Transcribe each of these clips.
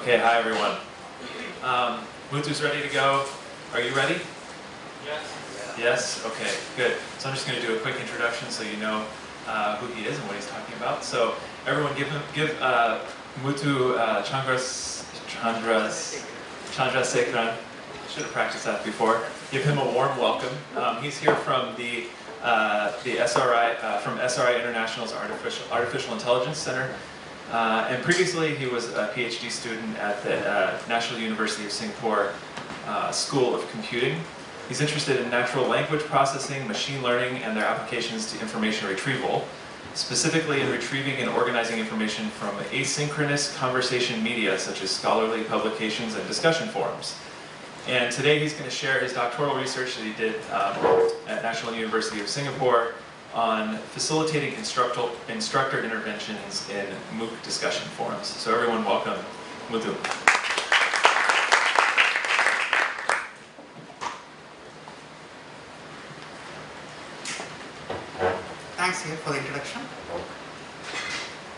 Okay, hi everyone. Muthu's ready to go. Are you ready? Yes. Yes? Okay, good. So I'm just going to do a quick introduction so you know who he is and what he's talking about. So everyone give Muthu Chandrasekaran. I should have practiced that before. Give him a warm welcome. He's here from the SRI International's Artificial Intelligence Center. And previously he was a PhD student at the National University of Singapore School of Computing. He's interested in natural language processing, machine learning, and their applications to information retrieval, specifically in retrieving and organizing information from asynchronous conversation media such as scholarly publications and discussion forums. And today he's going to share his doctoral research that he did at National University of Singapore on facilitating instructor interventions in MOOC discussion forums. So everyone welcome Muthu. Thanks here for the introduction.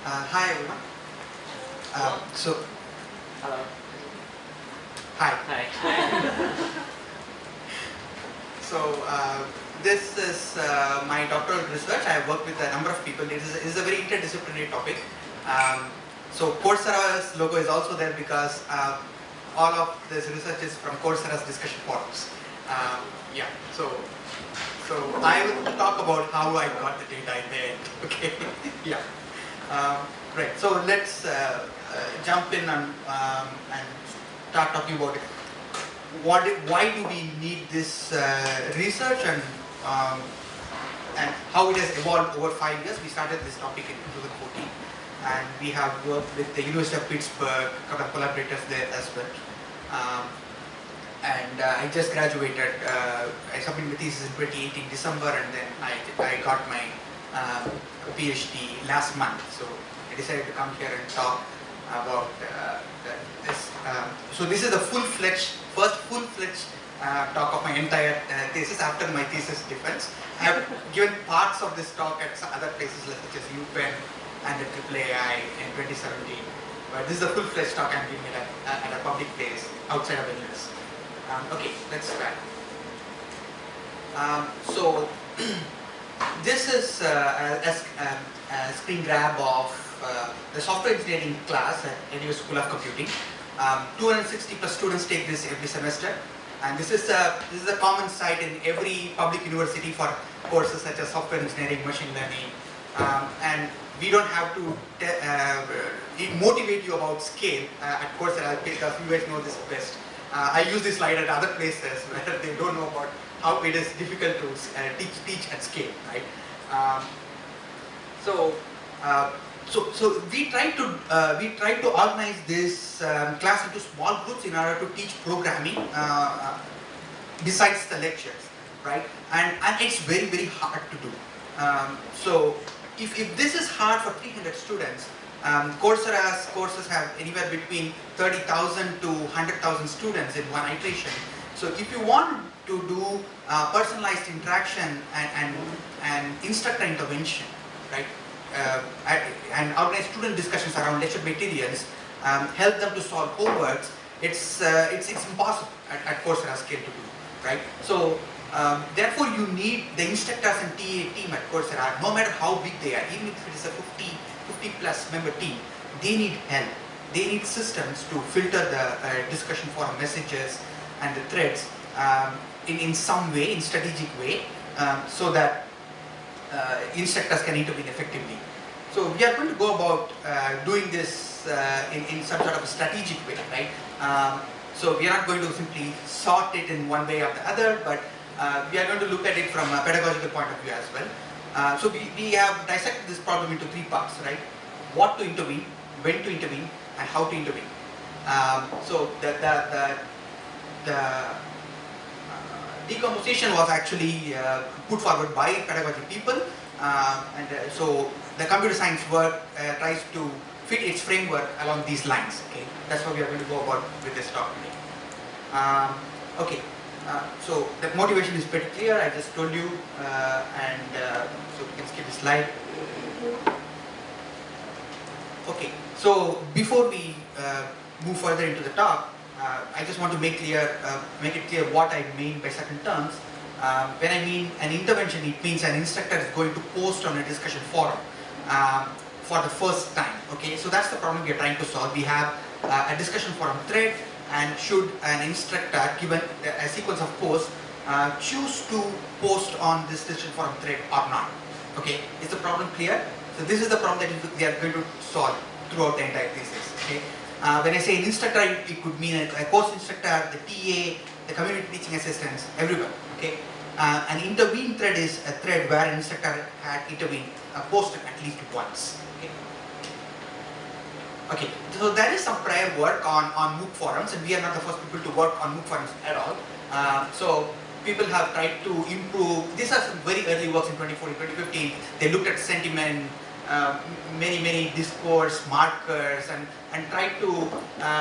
Hi everyone. Hello. Hi. Hi. So this is my doctoral research. I have worked with a number of people. It is a very interdisciplinary topic. So Coursera's logo is also there because all of this research is from Coursera's discussion forums. Yeah. So I will talk about how I got the data in there. Okay. Yeah. Right. So let's jump in and start talking about it. Why do we need this research and how it has evolved over 5 years? We started this topic in 2014, and we have worked with the University of Pittsburgh, a couple of collaborators there as well. And I just graduated. I submitted my thesis in 2018 December, and then I got my PhD last month. So I decided to come here and talk about this. So this is the first full-fledged talk of my entire thesis after my thesis defense. I have given parts of this talk at other places such as UPenn and the AAAI in 2017. But this is a full-fledged talk I'm giving at a public place outside of the US. Okay, let's start. So this is a screen grab of the software engineering class at NU School of Computing. 260 plus students take this every semester, and this is a common sight in every public university for courses such as software engineering, machine learning, and we don't have to motivate you about scale at Coursera because you guys know this best. I use this slide at other places where they don't know about how it is difficult to teach at scale, right? So we try to organize this class into small groups in order to teach programming besides the lectures, right? And it's very, very hard to do. So if this is hard for 300 students, Coursera's courses have anywhere between 30,000 to 100,000 students in one iteration. So if you want to do personalized interaction and instructor intervention, right? And organize student discussions around lecture materials, help them to solve homeworks, it's impossible at Coursera scale to do, right? So therefore you need the instructors and TA team at Coursera, no matter how big they are, even if it is a 50 plus member team, they need help. They need systems to filter the discussion forum messages and the threads in some way, in strategic way, so that instructors can intervene effectively. So we are going to go about doing this in some sort of a strategic way, right? So we are not going to simply sort it in one way or the other, but we are going to look at it from a pedagogical point of view as well. So we have dissected this problem into 3 parts, right? What to intervene, when to intervene, and how to intervene. So the decomposition was actually put forward by pedagogy people, so the computer science work tries to fit its framework along these lines. Okay, that's what we are going to go about with this talk today. Okay, so the motivation is pretty clear. I just told you, so we can skip the slide. Okay, so before we move further into the talk, I just want to make it clear what I mean by certain terms. When I mean an intervention, it means an instructor is going to post on a discussion forum for the first time. Okay, so that's the problem we are trying to solve. We have a discussion forum thread, and should an instructor, given a sequence of posts, choose to post on this discussion forum thread or not. Okay, is the problem clear? So this is the problem that we are going to solve throughout the entire thesis. Okay, when I say an instructor, it could mean a course instructor, the TA, the community teaching assistants, everyone. Okay, an intervene thread is a thread where an instructor had intervened, posted at least once. Okay. Okay, so there is some prior work on MOOC forums, and we are not the first people to work on MOOC forums at all. So people have tried to improve. These are some very early works in 2014, 2015. They looked at sentiment, many discourse markers, and tried to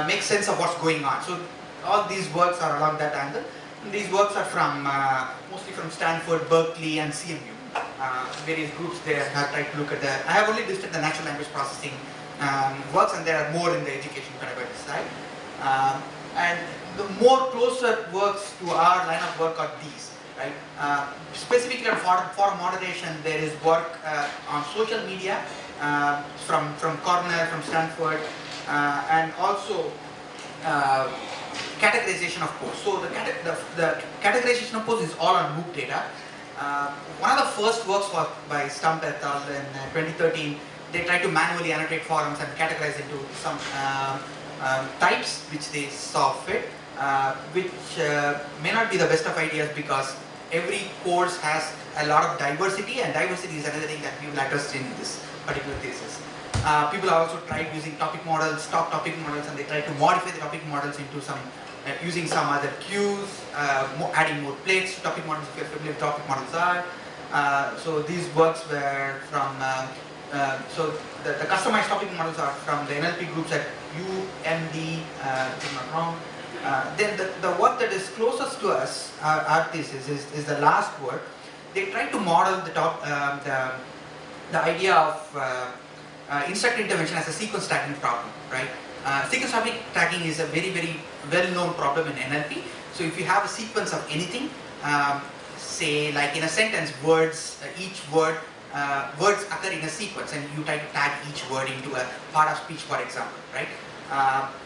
make sense of what's going on. So all these works are along that angle. And these works are from mostly from Stanford, Berkeley, and CMU. Various groups there have tried to look at that. I have only listed the natural language processing works, and there are more in the education pedagogy side. And the more closer works to our line of work are these, right? Specifically on forum moderation, there is work on social media from Cornell, from Stanford, and also categorization of posts. So the categorization of posts is all on MOOC data. One of the first works was by Stump et al. In 2013. They tried to manually annotate forums and categorize into some types which they saw fit, which may not be the best of ideas because every course has a lot of diversity, and diversity is another thing that we will address in this particular thesis. People have also tried using topic models, stock topic models, and they tried to modify the topic models into some, using some other cues, adding more plates to topic models if you're familiar with topic models are. So these works were from, so the customized topic models are from the NLP groups at UMD, if I'm not wrong. Then the work that is closest to us, our thesis, is the last work. They tried to model the idea of instructor intervention as a sequence tracking problem, right? Sequence tracking is a very well-known problem in NLP. So if you have a sequence of anything, say like in a sentence, words, each word, words occur in a sequence, and you try to tag each word into a part of speech, for example, right?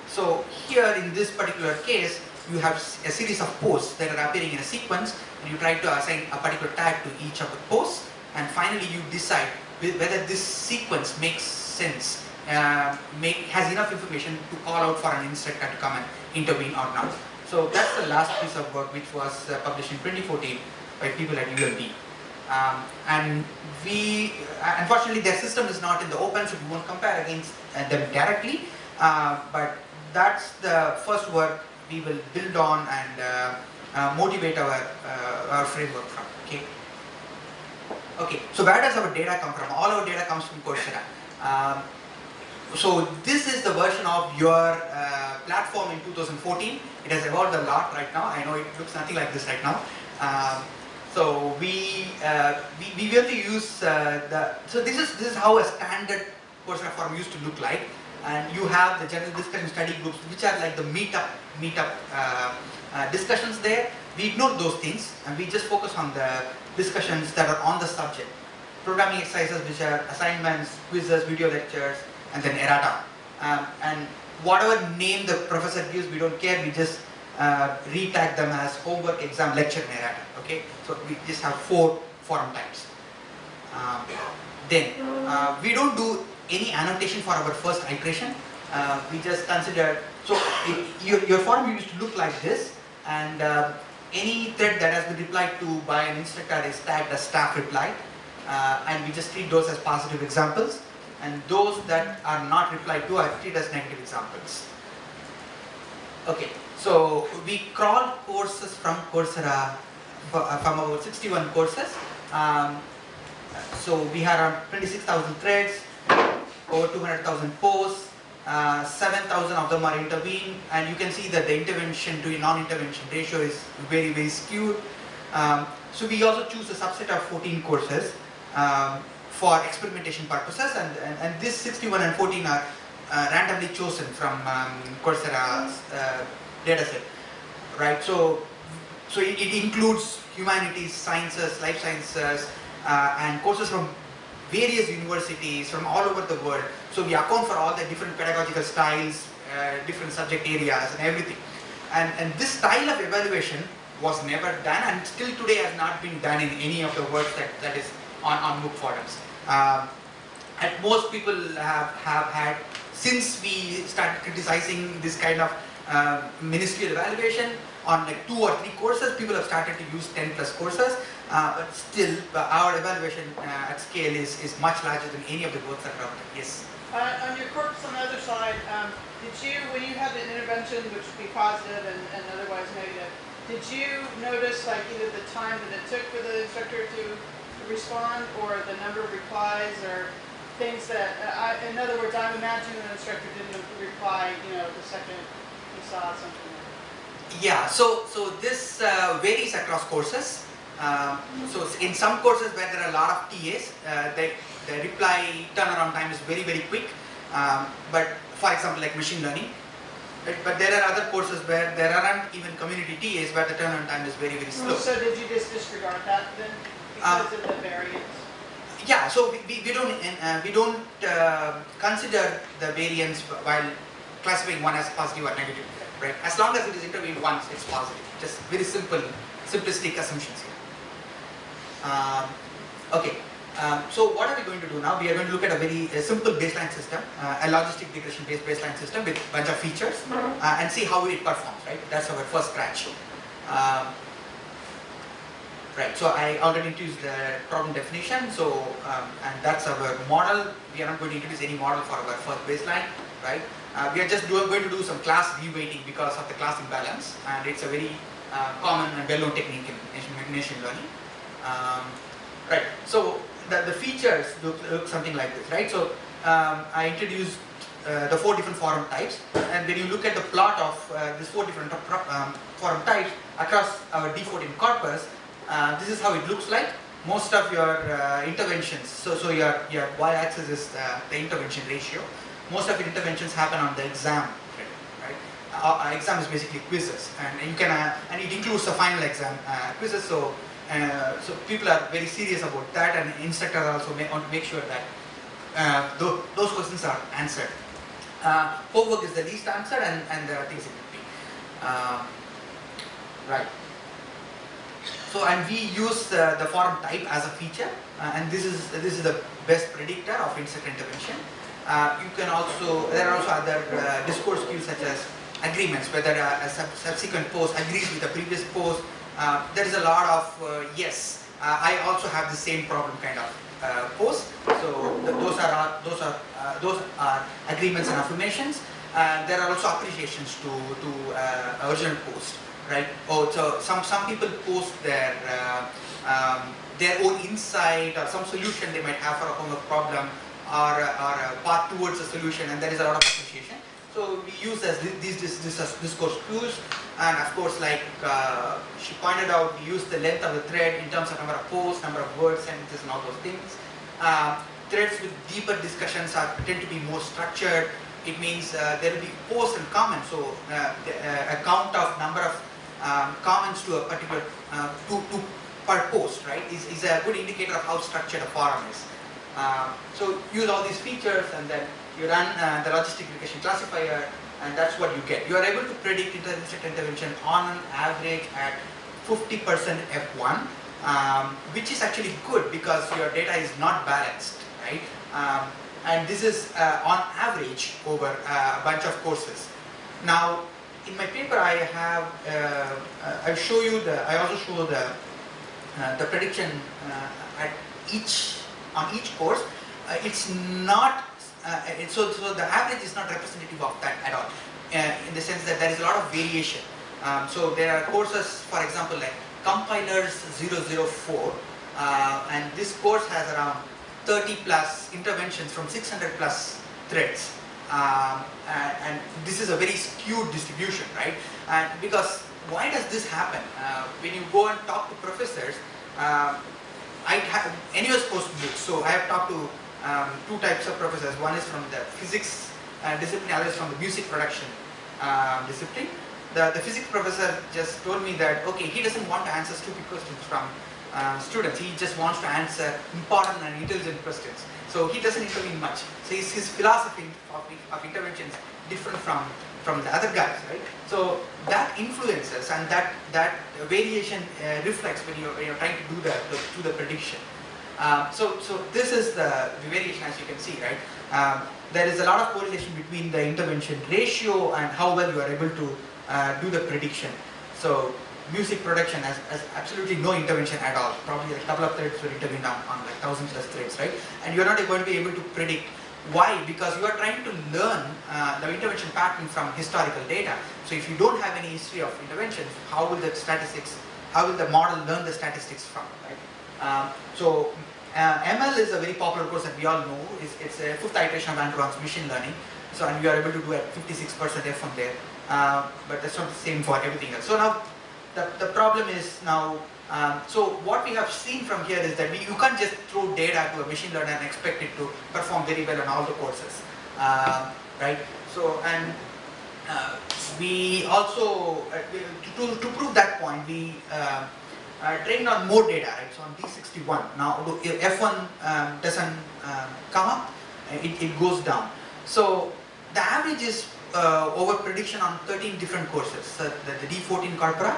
So here in this particular case, you have a series of posts that are appearing in a sequence, and you try to assign a particular tag to each of the posts, and finally you decide whether this sequence makes sense, has enough information to call out for an instructor to come and intervene or not. So that's the last piece of work, which was published in 2014 by people at UMD. And we, unfortunately, their system is not in the open, so we won't compare against them directly. But that's the first work we will build on and motivate our framework from. Okay. Okay. So where does our data come from? All our data comes from Coursera. So this is the version of your platform in 2014. It has evolved a lot right now. I know it looks nothing like this right now. So we really use so this is how a standard Coursera forum used to look like, and you have the general discussion study groups, which are like the meetup discussions there. We ignore those things and we just focus on the discussions that are on the subject. Programming exercises, which are assignments, quizzes, video lectures, and then errata. And whatever name the professor gives, we don't care. We just re-tag them as homework, exam, lecture, and errata. Okay, so we just have 4 forum types. Then we don't do any annotation for our first iteration. We just consider, so your forum used to look like this, and any thread that has been replied to by an instructor is tagged as staff reply, and we just treat those as positive examples, and those that are not replied to are treated as negative examples. Okay, so we crawl courses from Coursera from about 61 courses. So we had around 26,000 threads, over 200,000 posts, 7,000 of them are intervened, and you can see that the intervention to non-intervention ratio is very skewed. So we also choose a subset of 14 courses for experimentation purposes, and this 61 and 14 are randomly chosen from Coursera's dataset, right? So it includes humanities, sciences, life sciences, and courses from various universities from all over the world. So we account for all the different pedagogical styles, different subject areas and everything. And this style of evaluation was never done and still today has not been done in any of the works that is on MOOC forums. At most people have had, since we started criticizing this kind of ministerial evaluation on like 2 or 3 courses, people have started to use 10 plus courses, but still our evaluation at scale is much larger than any of the works that are out there. Yes? On your corpus on the other side, did you, when you had an intervention, which would be positive and otherwise negative, did you notice like either the time that it took for the instructor to respond or the number of replies or things that, in other words, I'm imagining an instructor didn't reply, the second he saw something. Yeah, so this varies across courses. So in some courses where there are a lot of TAs, the reply turnaround time is very, very quick. But for example, like machine learning. But there are other courses where there aren't even community TAs where the turnaround time is very, very slow. So did you just disregard that then because of the variance? Yeah, so we don't consider the variance while classifying one as positive or negative, right? As long as it is intervened once, it's positive. Just very simple, simplistic assumptions here. Okay. So what are we going to do now? We are going to look at a very simple baseline system, a logistic regression based baseline system with a bunch of features and see how it performs, right? That's our first scratch. Right, so I already introduced the problem definition, so and that's our model. We are not going to introduce any model for our first baseline, right? We are just going to do some class reweighting because of the class imbalance, and it's a very common and well-known technique in machine learning. Right, so the features look something like this, right? So I introduced the 4 different forum types, and when you look at the plot of these 4 different forum types across our D14 corpus, this is how it looks like. Most of your interventions, so your y-axis is the intervention ratio. Most of your interventions happen on the exam, right? Exam is basically quizzes, and you can and it includes the final exam quizzes. So people are very serious about that, and instructors also want to make sure that those questions are answered. Homework is the least answered, and there are things in between. Right. So and we use the forum type as a feature, and this is the best predictor of instructor intervention. You can also, there are also other discourse cues such as agreements, whether a subsequent post agrees with the previous post. There is a lot of yes. I also have the same problem kind of posts. So those are agreements and affirmations. There are also appreciations to original post. Right? Oh, so some people post their own insight or some solution they might have for a homework problem or a path towards a solution, and there is a lot of appreciation. So we use these discourse cues, and of course, like she pointed out, we use the length of the thread in terms of number of posts, number of words, sentences, and all those things. Threads with deeper discussions tend to be more structured. It means there will be posts and comments. So a count of number of comments to a particular per post, right, is a good indicator of how structured a forum is. So use all these features, and then you run the logistic regression classifier, and that's what you get. You are able to predict instructor intervention on an average at 50% F1, which is actually good because your data is not balanced, right? And this is on average over a bunch of courses. Now, in my paper, I have I also show the prediction at on each course. It's not so the average is not representative of that at all, in the sense that there is a lot of variation. So there are courses, for example, like Compilers 004, and this course has around 30 plus interventions from 600 plus threads. And this is a very skewed distribution, right? And because why does this happen? When you go and talk to professors, I have NUS post books, so I have talked to 2 types of professors. One is from the physics discipline, others from the music production discipline. The physics professor just told me that, okay, he doesn't want to answer stupid questions from students. He just wants to answer important and intelligent questions. So he doesn't intervene much. So his philosophy of intervention is different from the other guys, right? So that influences, and that variation reflects when you're trying to do the prediction. So this is the variation, as you can see, right? There is a lot of correlation between the intervention ratio and how well you are able to do the prediction. So music production has absolutely no intervention at all. Probably a couple of threads were intervened on like 1,000+ threads, right? And you're not going to be able to predict. Why? Because you are trying to learn the intervention pattern from historical data. So if you don't have any history of interventions, how will the model learn the statistics from, right? ML is a very popular course that we all know. It's a 5th iteration of Andrew machine learning. So, and we are able to do at 56% F on there. But that's not the same for everything else. So now, the problem is now, so what we have seen from here is that you can't just throw data to a machine learner and expect it to perform very well on all the courses, right? So, and we also, to prove that point, we trained on more data, right? So on D61. Now, if F1 doesn't come up, it goes down. So the average is over prediction on 13 different courses, the D14 corpora,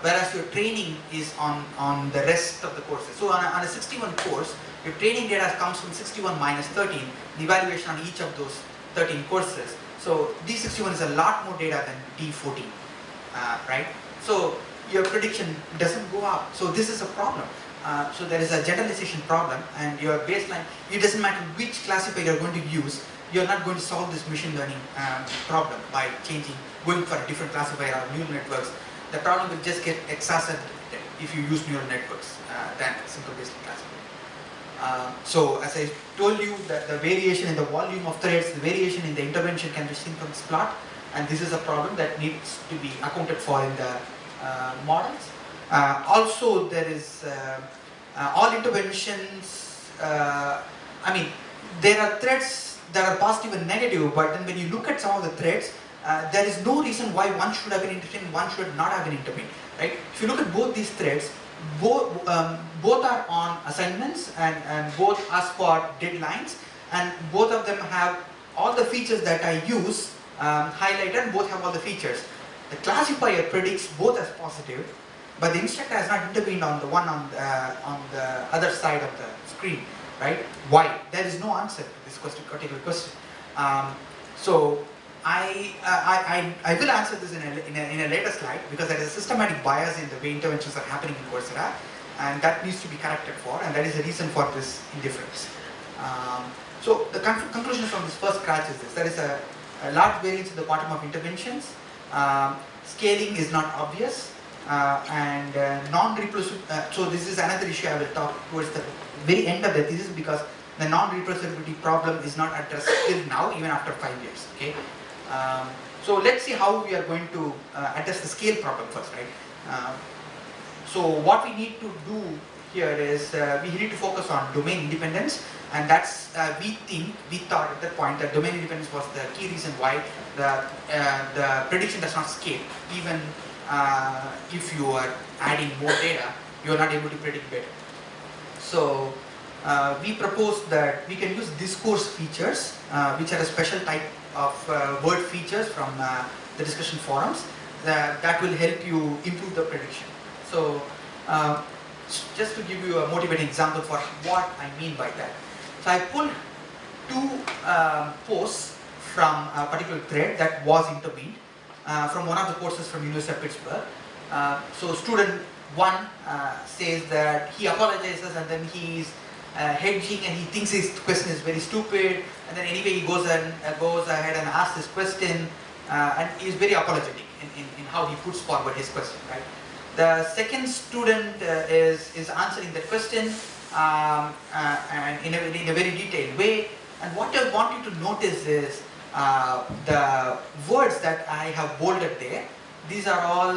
whereas your training is on the rest of the courses. So on a 61 course, your training data comes from 61 minus 13, the evaluation on each of those 13 courses. So D61 is a lot more data than D14, right? So your prediction doesn't go up. So this is a problem. So there is a generalization problem, and your baseline, it doesn't matter which classifier you're going to use, you're not going to solve this machine learning problem by going for a different classifier or neural networks. The problem will just get exacerbated if you use neural networks than simple baseline classifier. So as I told you, that the variation in the volume of threads, the variation in the intervention can be seen from this plot, and this is a problem that needs to be accounted for in the models. Also, there is all interventions, I mean, there are threads that are positive and negative, but then when you look at some of the threads, there is no reason why one should have been intervened, one should not have been intervened, right? If you look at both these threads, both are on assignments and both ask for deadlines, and both of them have all the features that I use highlighted, and both have all the features. The classifier predicts both as positive, but the instructor has not intervened on the one on the other side of the screen, right? Why? There is no answer to this particular question. So I will answer this in a later slide, because there is a systematic bias in the way interventions are happening in Coursera, and that needs to be corrected for, and that is the reason for this indifference. So the conclusion from this first scratch is this: there is a large variance in the quantum of interventions. Scaling is not obvious, and non-reproducible. So this is another issue I will talk towards the very end of the thesis, because the non-reproducibility problem is not addressed till now, even after 5 years. Okay. So let's see how we are going to address the scale problem first, right? So what we need to do here is we need to focus on domain independence, and that's we thought at that point that domain independence was the key reason why the prediction does not scale. Even if you are adding more data, you are not able to predict better. So we proposed that we can use discourse features, which are a special type of word features from the discussion forums that will help you improve the prediction. So just to give you a motivating example for what I mean by that. So I pulled two posts from a particular thread that was intervened from one of the courses from University of Pittsburgh. So student 1 says that he apologizes, and then he's hedging, and he thinks his question is very stupid, and then anyway he goes ahead and asks this question, and he's very apologetic in how he puts forward his question, right? The second student is answering the question and in a very detailed way, and what I want you to notice is the words that I have bolded there. These are all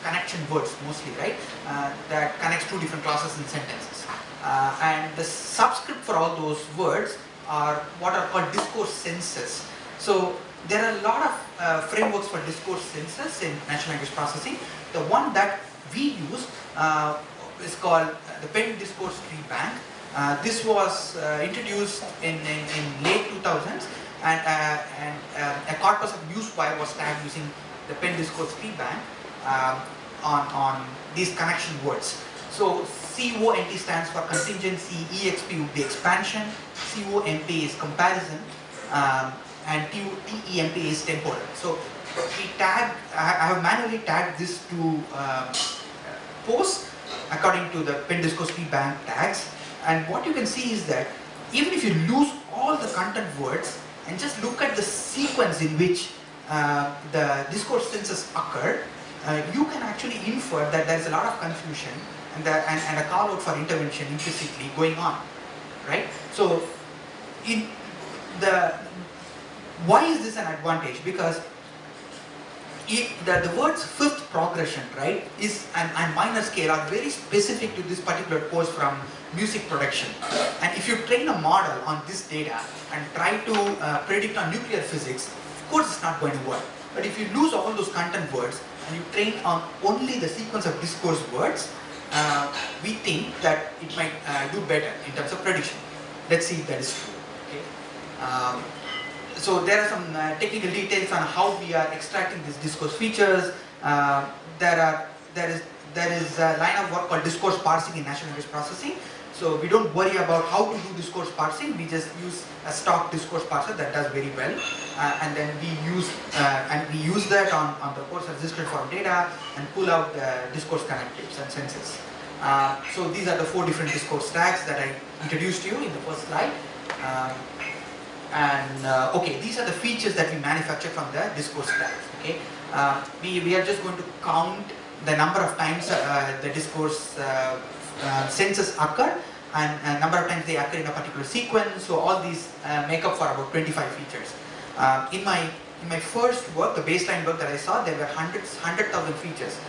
connection words mostly, right? That connects two different clauses and sentences. And the subscript for all those words are what are called discourse senses. So there are a lot of frameworks for discourse senses in natural language processing. The one that we use is called the Penn Discourse Treebank. This was introduced in late 2000s, and a corpus of MOOCs was tagged using the Penn Discourse Treebank on these connection words. So CONT stands for contingency, EXP would be expansion, COMP is comparison, and TEMP is temporal. So I have manually tagged this to posts according to the Penn Discourse Treebank tags. And what you can see is that even if you lose all the content words and just look at the sequence in which the discourse senses occur, you can actually infer that there is a lot of confusion and a call out for intervention implicitly going on, right? So, why is this an advantage? Because the words fifth progression, right, is and minor scale are very specific to this particular course from music production. And if you train a model on this data and try to predict on nuclear physics, of course it's not going to work. But if you lose all those content words and you train on only the sequence of discourse words, we think that it might do better in terms of prediction. Let's see if that is true. Okay. So there are some technical details on how we are extracting these discourse features. There is a line of work called discourse parsing in natural language processing. So we don't worry about how to do discourse parsing. We just use a stock discourse parser that does very well, and then we use that on the course resistant form data and pull out the discourse connectives and senses. So these are the 4 different discourse stacks that I introduced to you in the first slide. Okay, these are the features that we manufacture from the discourse stacks. Okay, we are just going to count the number of times the discourse senses occur and number of times they occur in a particular sequence. So all these make up for about 25 features. In my first work, the baseline work that I saw, there were 100,000 features,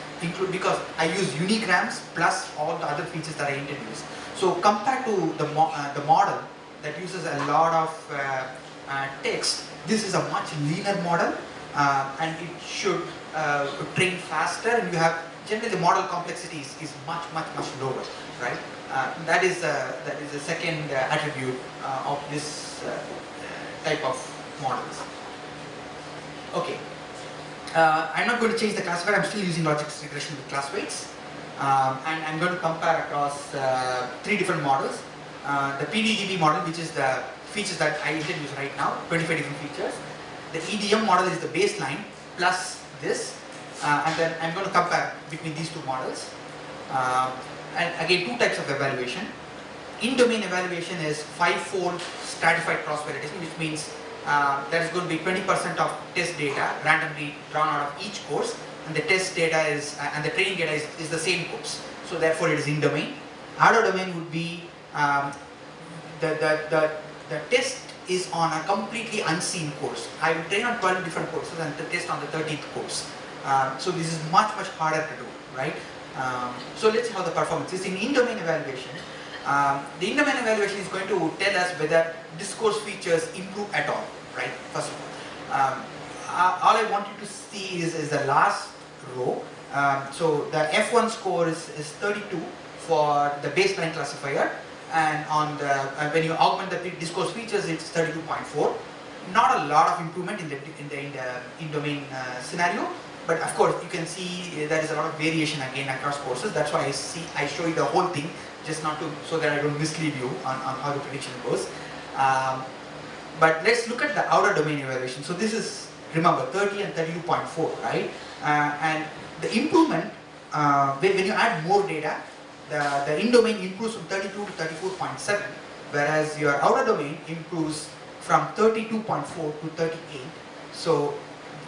because I use unigrams plus all the other features that I introduced. So compared to the model that uses a lot of text, this is a much leaner model, and it should train faster, and you have generally the model complexity is much lower, right? That is the second attribute of this type of models. Okay, I'm not going to change the classifier. I'm still using logic regression with class weights, and I'm going to compare across 3 different models. The PDTB model, which is the features that I introduced right now, 25 different features. The EDM model is the baseline plus this, and then I'm going to compare between these 2 models. And again, 2 types of evaluation. In-domain evaluation is 5-fold stratified cross-validation, which means there is going to be 20% of test data randomly drawn out of each course, and the test data is and the training data is the same course. So therefore, it is in-domain. Out-of-domain would be the test is on a completely unseen course. I will train on 12 different courses and the test on the 13th course. So this is much harder to do, right? So let's see how the performance is. In in-domain evaluation, the in-domain evaluation is going to tell us whether discourse features improve at all, right? First of all. All I want you to see is the last row. So the F1 score is 32 for the baseline classifier, and on the when you augment the discourse features, it's 32.4. Not a lot of improvement in the in-domain scenario, but of course you can see there is a lot of variation again across courses. That's why I show you the whole thing, just not to so that I don't mislead you on how the prediction goes. But let's look at the outer domain evaluation. So this is, remember, 30 and 32.4, right? And the improvement when you add more data, the in-domain improves from 32 to 34.7, whereas your outer domain improves from 32.4 to 38. So,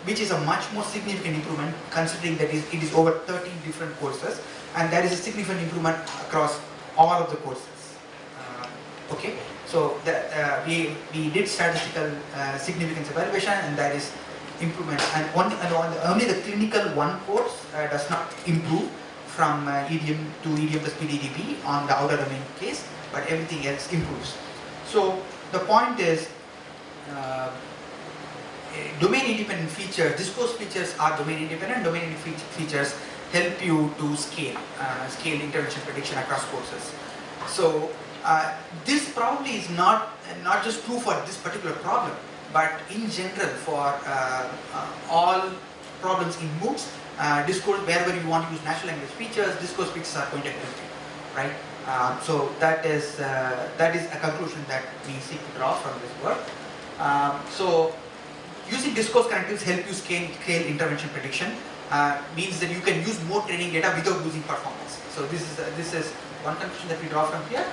which is a much more significant improvement considering that it is over 13 different courses, and there is a significant improvement across all of the courses. Okay, so we did statistical significance evaluation, and that is improvement. And only the clinical 1 course does not improve from EDM to EDM plus PDTB on the outer domain case, but everything else improves. So the point is, domain-independent features, discourse features are domain-independent. Domain-independent features help you to scale intervention prediction across courses. So this probably is not just true for this particular problem, but in general for all problems in MOOCs. Discourse, wherever you want to use natural language features, discourse features are going to help you, right? So that is a conclusion that we seek to draw from this work. So using discourse connectives help you scale intervention prediction. Means that you can use more training data without losing performance. So this is one conclusion that we draw from here.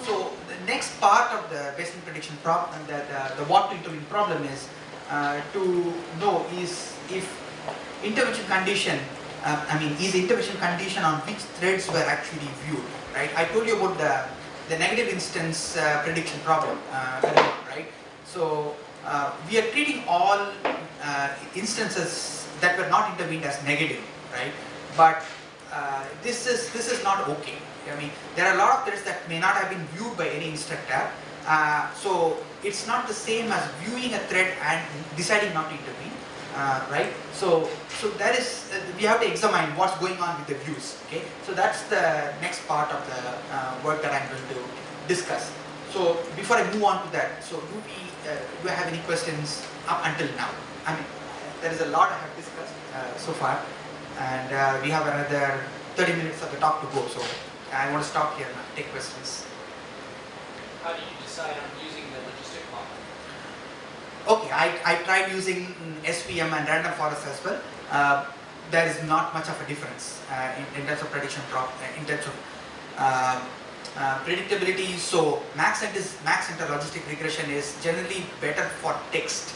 So the next part of the baseline prediction problem, the what to intervene problem, is to know is if intervention condition, is intervention condition on which threads were actually viewed, right? I told you about the negative instance prediction problem, right? So we are treating all instances that were not intervened as negative, right? But this is not okay. I mean, there are a lot of threads that may not have been viewed by any instructor. So it's not the same as viewing a thread and deciding not to intervene, right? So that is we have to examine what's going on with the views. Okay, so that's the next part of the work that I'm going to discuss. So before I move on to that, so do you have any questions up until now? I mean, there is a lot I have discussed so far, and we have another 30 minutes of the talk to go. So I want to stop here now, take questions. How do you decide on using the logistic model? Okay, I tried using SVM and random forest as well. There is not much of a difference in terms of prediction in terms of predictability. So max center logistic regression is generally better for text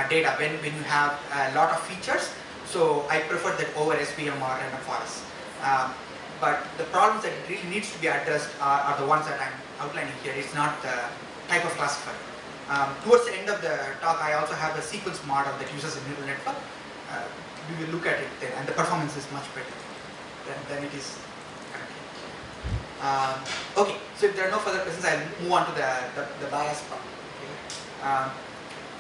data when you have a lot of features. So I prefer that over SVM or random forest. But the problems that really needs to be addressed are the ones that I'm outlining here. It's not the type of classifier. Towards the end of the talk, I also have a sequence model that uses a neural network. We will look at it then, and the performance is much better than it is currently. Okay, so if there are no further questions, I'll move on to the bias part. Okay.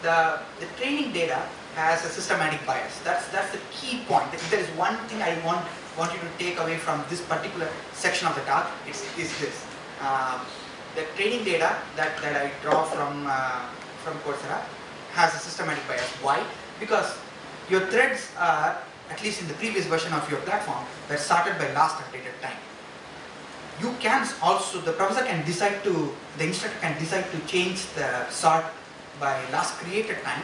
The training data has a systematic bias. That's the key point. If there is one thing I want you to take away from this particular section of the talk, is this. The training data that I draw from Coursera has a systematic bias. Why? Because your threads are, at least in the previous version of your platform, were sorted by last updated time. You can also, the instructor can decide to change the sort by last created time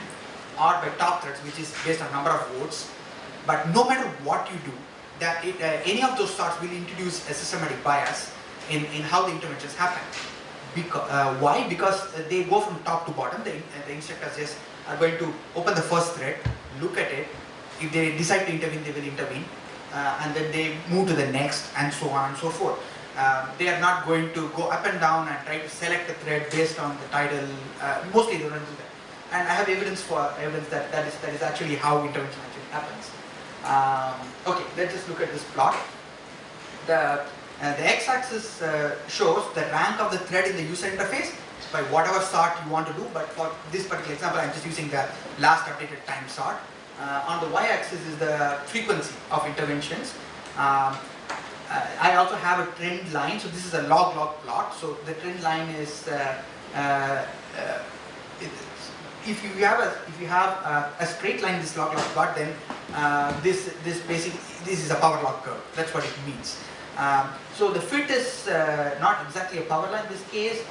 or by top threads, which is based on number of votes. But no matter what you do, any of those sorts will introduce a systematic bias in how the interventions happen. Why? Because they go from top to bottom. The instructors just are going to open the first thread, look at it. If they decide to intervene, they will intervene, and then they move to the next, and so on and so forth. They are not going to go up and down and try to select a thread based on the title. Mostly they don't do that. And I have evidence that is actually how intervention actually happens. Okay, let's just look at this plot. The x-axis shows the rank of the thread in the user interface by whatever sort you want to do, but for this particular example, I'm just using the last updated time sort. On the y-axis is the frequency of interventions. I also have a trend line, so this is a log plot. So the trend line is if you have a straight line, this log plot, then this is a power log curve. That's what it means. So the fit is not exactly a power line in this case.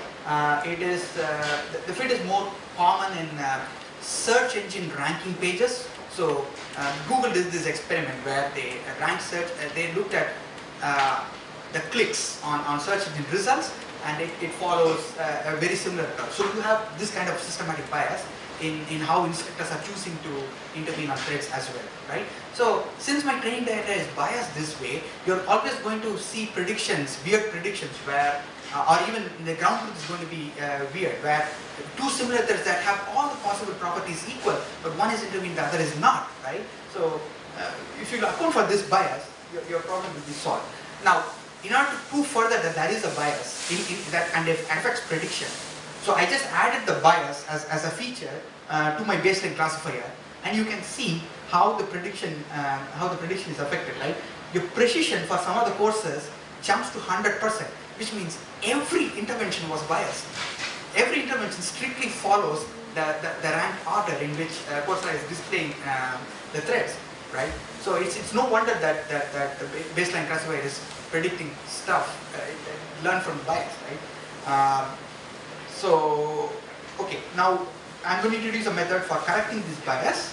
The fit is more common in search engine ranking pages. So Google did this experiment where they ranked search. They looked at the clicks on search engine results, and it follows a very similar curve. So you have this kind of systematic bias in how instructors are choosing to intervene on threads as well, right? So since my training data is biased this way, you're always going to see predictions, weird predictions, where or even the ground truth is going to be weird, where two similar threads that have all the possible properties equal, but one is intervened, the other is not, right? So if you account for this bias, your problem will be solved. Now, in order to prove further that there is a bias that and it affects prediction, So I just added the bias as a feature to my baseline classifier, and you can see how the prediction is affected, right? Your precision for some of the courses jumps to 100%, which means every intervention was biased. Every intervention strictly follows the rank order in which Coursera is displaying the threads, right? So it's no wonder that the baseline classifier is predicting stuff learned from bias, right? So okay, now I'm going to introduce a method for correcting this bias,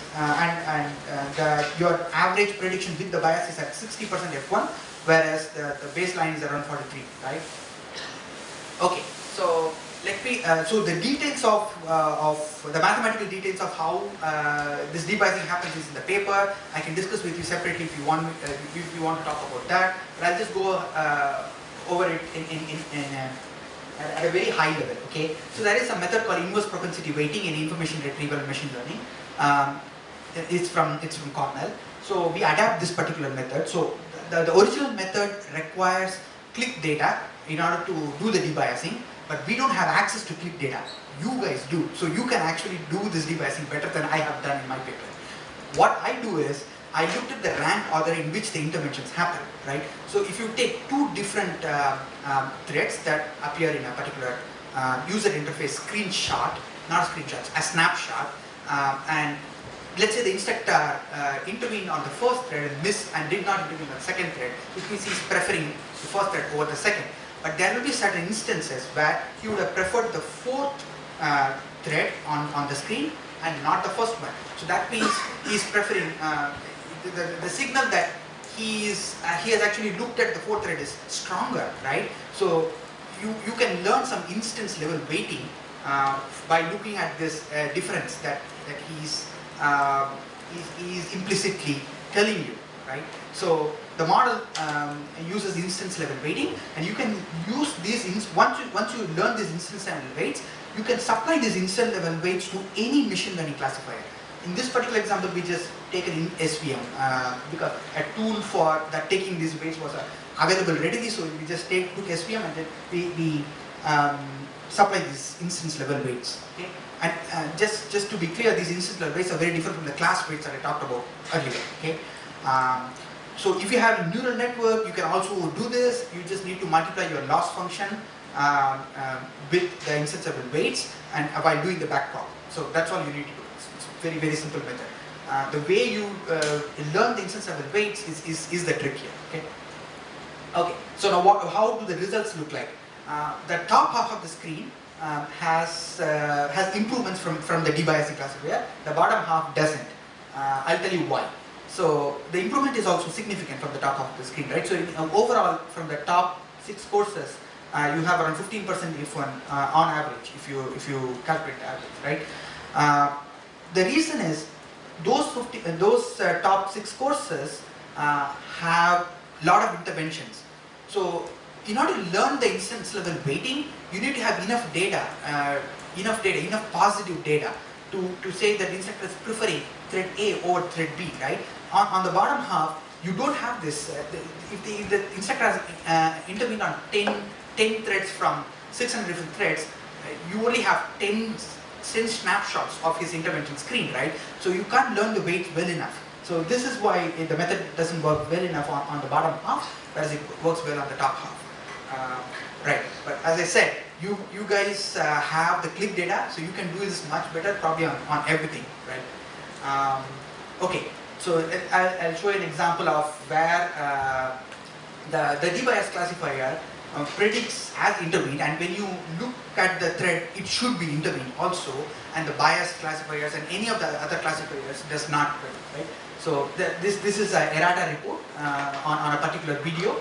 your average prediction with the bias is at 60% F1, whereas the baseline is around 43, right? Okay, so let me, so the details of the mathematical details of how this debiasing happens is in the paper. I can discuss with you separately if you want to talk about that, but I'll just go over it at a very high level, okay? So there is a method called inverse propensity weighting in information retrieval and machine learning. It's from Cornell. So we adapt this particular method. So the original method requires click data in order to do the debiasing, but we don't have access to click data. You guys do. So you can actually do this debiasing better than I have done in my paper. What I do is, I looked at the rank order in which the interventions happen, right? So if you take two different threads that appear in a particular user interface screenshot, not screenshots, a snapshot, and let's say the instructor intervened on the first thread and did not intervene on the second thread, which means he's preferring the first thread over the second. But there will be certain instances where he would have preferred the fourth thread on the screen and not the first one. So that means he's preferring the signal that he has actually looked at the fourth thread is stronger, right? So you can learn some instance level weighting by looking at this difference that he's implicitly telling you, right? So the model uses instance level weighting, and you can use these once you learn these instance level weights, you can supply these instance level weights to any machine learning classifier. In this particular example, we just taken in SVM because a tool for that taking these weights was available readily, so we just took SVM and then we supply these instance level weights. Okay, and just to be clear, these instance level weights are very different from the class weights that I talked about earlier. Okay, so if you have a neural network, you can also do this. You just need to multiply your loss function with the instance level weights and while doing the backprop. So that's all you need to do. It's a very, very simple method. The way you learn the instance level weights is the trick here. Okay. Okay. So now how do the results look like? The top half of the screen has improvements from the debiasing classifier. The bottom half doesn't. I'll tell you why. So the improvement is also significant from the top half of the screen, right? So overall, from the top 6 courses, you have around 15% F1 on average if you calculate the average, right? The reason is those top 6 courses have a lot of interventions. So in order to learn the instance level weighting, you need to have enough data, enough positive data to say that the instructor is preferring thread A over thread B, right? On the bottom half, you don't have this. If the instructor has intervened on 10 threads from 600 different threads, you only have 10 snapshots of his intervention screen, right? So you can't learn the weights well enough. So this is why the method doesn't work well enough on the bottom half, whereas it works well on the top half. Right, but as I said, you guys have the click data, so you can do this much better probably on everything, right? Okay, so I'll show you an example of where the debias classifier predicts has intervened, and when you look at the thread, it should be intervened also, and the bias classifiers and any of the other classifiers does not predict, right? So this is an errata report on a particular video.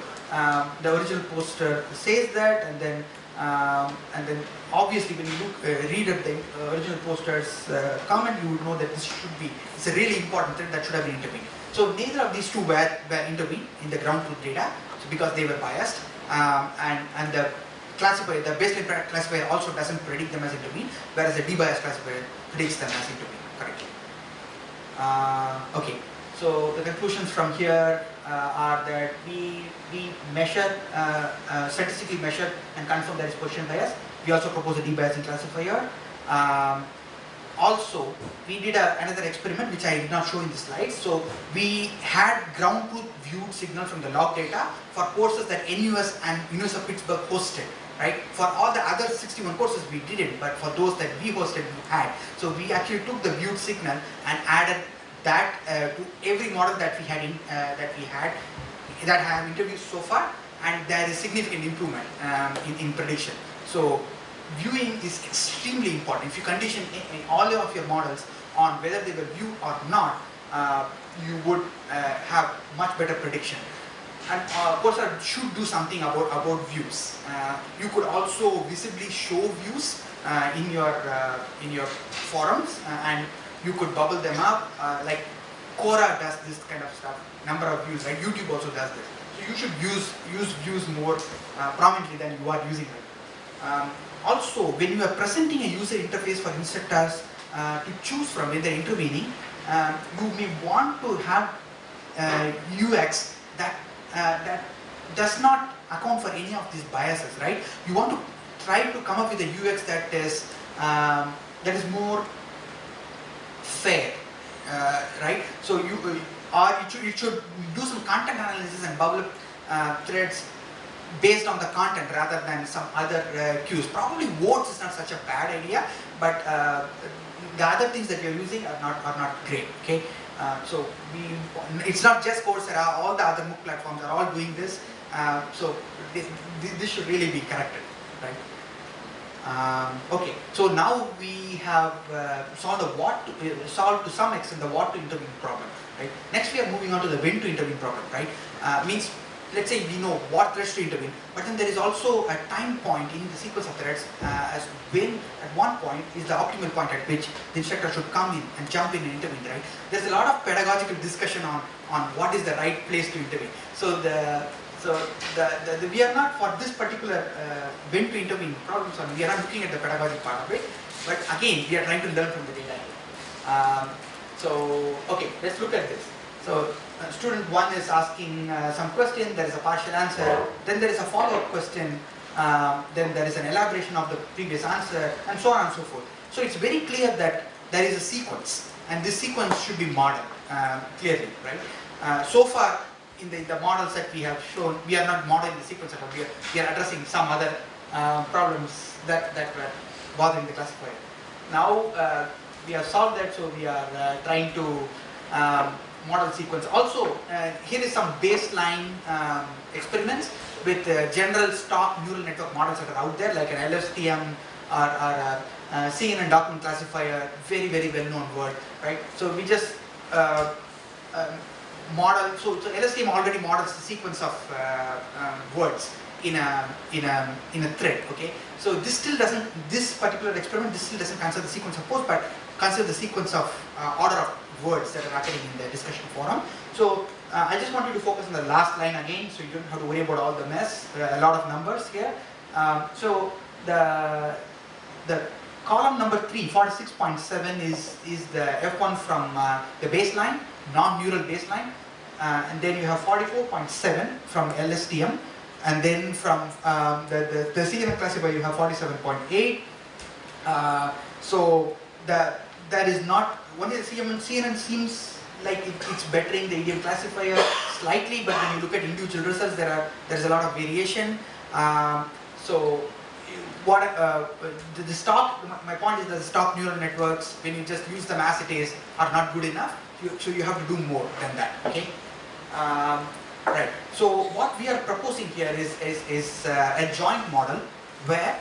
The original poster says that, and then obviously when you read at the original poster's comment, you would know that it's a really important thread that should have been intervened. So neither of these two were intervened in the ground truth data, so because they were biased, and the classifier, the baseline classifier also doesn't predict them as intervened, whereas the debiased classifier predicts them as intervened correctly. Okay, so the conclusions from here are that we measure, statistically measure and confirm there is position bias. We also propose a debiasing classifier. Also, we did another experiment which I did not show in the slides. So we had ground truth viewed signal from the log data for courses that NUS and University of Pittsburgh hosted. Right? For all the other 61 courses we didn't, but for those that we hosted we had. So we actually took the viewed signal and added that to every model that we had that have introduced so far, and there is significant improvement in prediction. So viewing is extremely important. If you condition in all of your models on whether they were viewed or not, you would have much better prediction. And Coursera should do something about views. You could also visibly show views in your forums, and you could bubble them up. Like Quora does this kind of stuff. Number of views, right? YouTube also does this. So you should use views more prominently than you are using them. Also, when you are presenting a user interface for instructors to choose from when they're intervening, you may want to have UX that does not account for any of these biases, right? You want to try to come up with a UX that is more fair, right? So you should do some content analysis and bubble up threads based on the content rather than some other cues. Probably votes is not such a bad idea, but the other things that you're using are not great. Okay. So it's not just Coursera, all the other MOOC platforms are all doing this. So this should really be corrected, right? Okay, so now we have solved to some extent the what to intervene problem, right? Next we are moving on to the when to intervene problem, right? Means, let's say we know what threads to intervene, but then there is also a time point in the sequence of threads as when at one point is the optimal point at which the instructor should come in and jump in and intervene, right? There's a lot of pedagogical discussion on what is the right place to intervene. So we are not, for this particular when to intervene problem solving, we are not looking at the pedagogical part of it, but again we are trying to learn from the data. So okay, let's look at this. So student 1 is asking some question, there is a partial answer, then there is a follow-up question, then there is an elaboration of the previous answer, and so on and so forth. So it's very clear that there is a sequence, and this sequence should be modeled clearly, right? So far in the models that we have shown, we are not modeling the sequence at all, we are addressing some other problems that were bothering the classifier. Now we have solved that, so we are trying to model sequence. Also, here is some baseline experiments with general stock neural network models that are out there, like an LSTM or CNN document classifier, very well known word, right? So we just model. So LSTM already models the sequence of words in a thread. Okay. So this still doesn't. This particular experiment, this still doesn't consider the sequence of posts, but consider the sequence of order of words that are occurring in the discussion forum. So I just want you to focus on the last line again, so you don't have to worry about all the mess. A lot of numbers here. So the column number 3, 46.7 is the F1 from the baseline, non-neural baseline, and then you have 44.7 from LSTM, and then from the CNN classifier you have 47.8. So that is not, only the CNN seems like it's bettering the idiom classifier slightly, but when you look at individual results, there's a lot of variation. So what the stock, my point is that the stock neural networks, when you just use them as it is, are not good enough. So you have to do more than that. Okay. Right. So what we are proposing here is a joint model where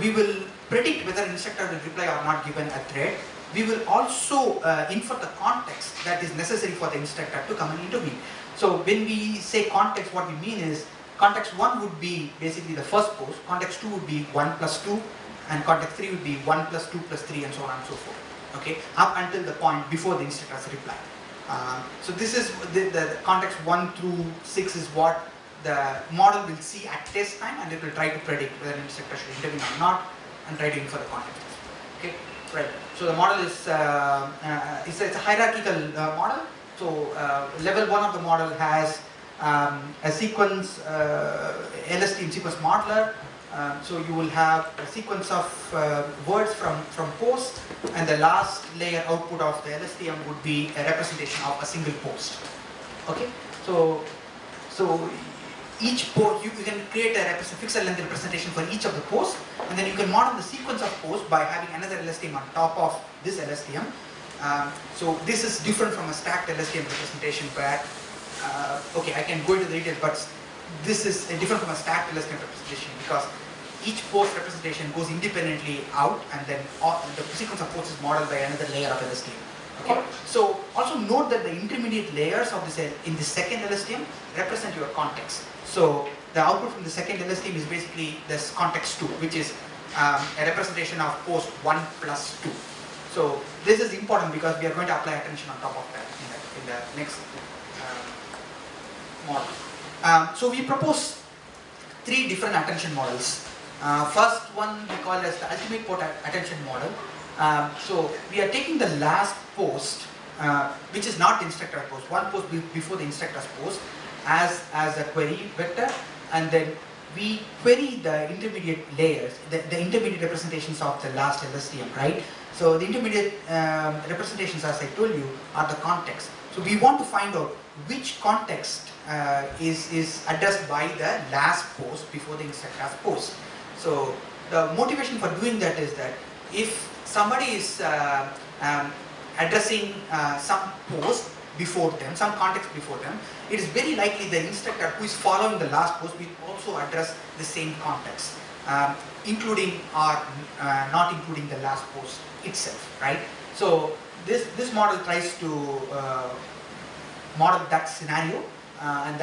we will predict whether an instructor will reply or not given a thread. We will also infer the context that is necessary for the instructor to come and intervene. So when we say context, what we mean is context 1 would be basically the first post, context 2 would be 1 plus 2, and context 3 would be 1 plus 2 plus 3, and so on and so forth. Okay, up until the point before the instructor's reply. So this is the context 1 through 6 is what the model will see at test time, and it will try to predict whether an instructor should intervene or not, and try to infer the context. Okay, right. So the model is it's a hierarchical model. So level 1 of the model has a sequence LSTM sequence modeler, So you will have a sequence of words from post, and the last layer output of the LSTM would be a representation of a single post. Okay, so each post, you can create a fixed length representation for each of the posts, and then you can model the sequence of posts by having another LSTM on top of this LSTM. So this is different from a stacked LSTM representation where, okay, I can go into the details, but this is different from a stacked LSTM representation because each post representation goes independently out, and then the sequence of posts is modeled by another layer of LSTM. Okay. So also note that the intermediate layers of this in the second LSTM represent your context. So the output from the second LSTM is basically this context 2, which is a representation of post 1 plus 2. So this is important because we are going to apply attention on top of that in the next model. So we propose 3 different attention models. First one we call as the ultimate port attention model. So we are taking the last post, which is not the instructor post, one post before the instructor's post, as a query vector, and then we query the intermediate layers, the intermediate representations of the last LSTM, right? So the intermediate representations, as I told you, are the context. So we want to find out which context is addressed by the last post before the instructor's post. So the motivation for doing that is that if somebody is addressing some post before them, some context before them, it is very likely the instructor who is following the last post will also address the same context, including or not including the last post itself, right? So this model tries to model that scenario, and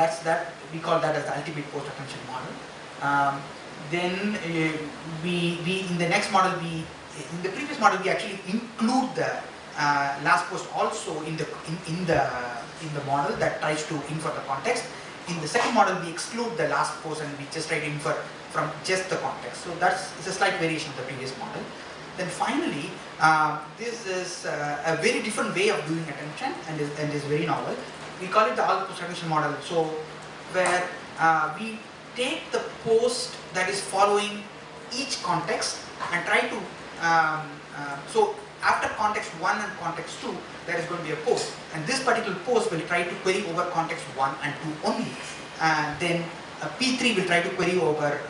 we call that as the ultimate post attention model. Then we in the next model in the previous model we actually include the last post also in the model that tries to infer the context. In the second model we exclude the last post and we just try to infer from just the context. So it's a slight variation of the previous model. Then finally, this is a very different way of doing attention and is very novel. We call it the all post attention model. So where we take the post that is following each context and try to so after context 1 and context 2 there is going to be a post, and this particular post will try to query over context 1 and 2 only, and then P3 will try to query over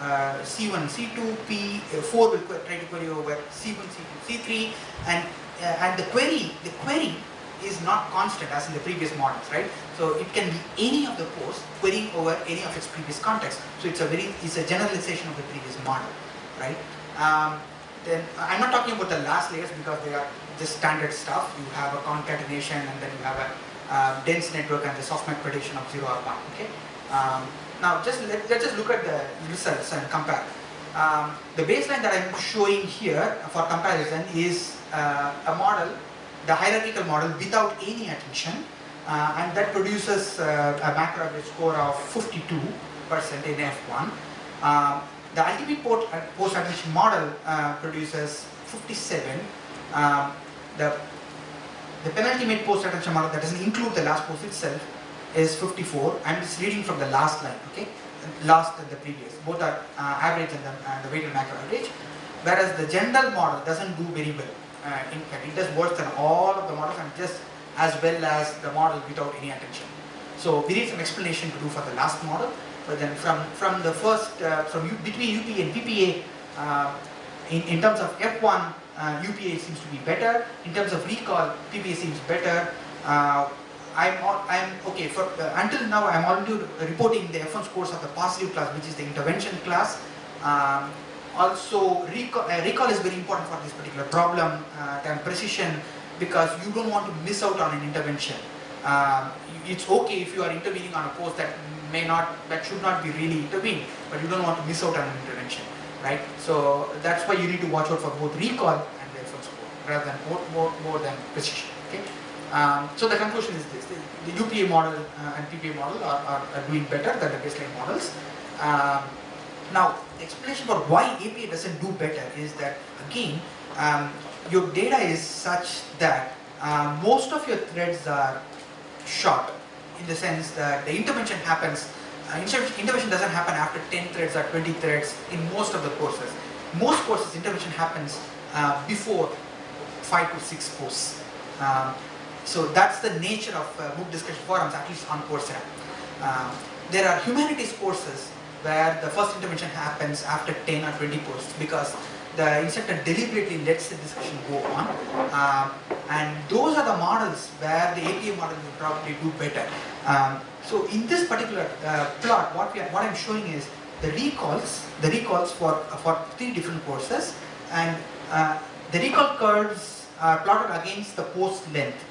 C1 and C2, P4 will try to query over C1, C2, C3, and the query is not constant as in the previous models, right? So it can be any of the posts querying over any of its previous contexts. So it's a generalization of the previous model, right? Then I'm not talking about the last layers because they are just standard stuff. You have a concatenation, and then you have a dense network and the softmax prediction of 0 or 1. Okay. Now let's just look at the results and compare. The baseline that I'm showing here for comparison is a model, the hierarchical model without any attention, and that produces a macro average score of 52% in F1. The ultimate post attention model produces 57. The penultimate post attention model that doesn't include the last post itself is 54. I'm just reading from the last line, okay? Last and the previous. Both are average and the weighted macro average. Whereas the general model doesn't do very well. In fact, it does worse than all of the models and just as well as the model without any attention. So we need some explanation to do for the last model. But then from the first, between UPA and PPA, in terms of F1, UPA seems to be better. In terms of recall, PPA seems better. I'm okay for until now. I'm already reporting the F1 scores of the positive class, which is the intervention class. Also, recall is very important for this particular problem and precision, because you don't want to miss out on an intervention. It's okay if you are intervening on a post that should not be really intervened, but you don't want to miss out on an intervention, right? So that's why you need to watch out for both recall and the F1 score rather than more than precision. Okay. So the conclusion is this: the UPA model and PPA model are doing better than the baseline models. Now, the explanation for why APA doesn't do better is that again, your data is such that most of your threads are short, in the sense that the intervention happens intervention doesn't happen after 10 threads or 20 threads in most of the courses. Most courses, intervention happens before 5 to 6 courses. So that's the nature of MOOC discussion forums, at least on Coursera. There are humanities courses where the first intervention happens after 10 or 20 posts because the instructor deliberately lets the discussion go on. And those are the models where the APA model will probably do better. So in this particular plot, what I'm showing is the recalls for 3 different courses, and the recall curves are plotted against the post length.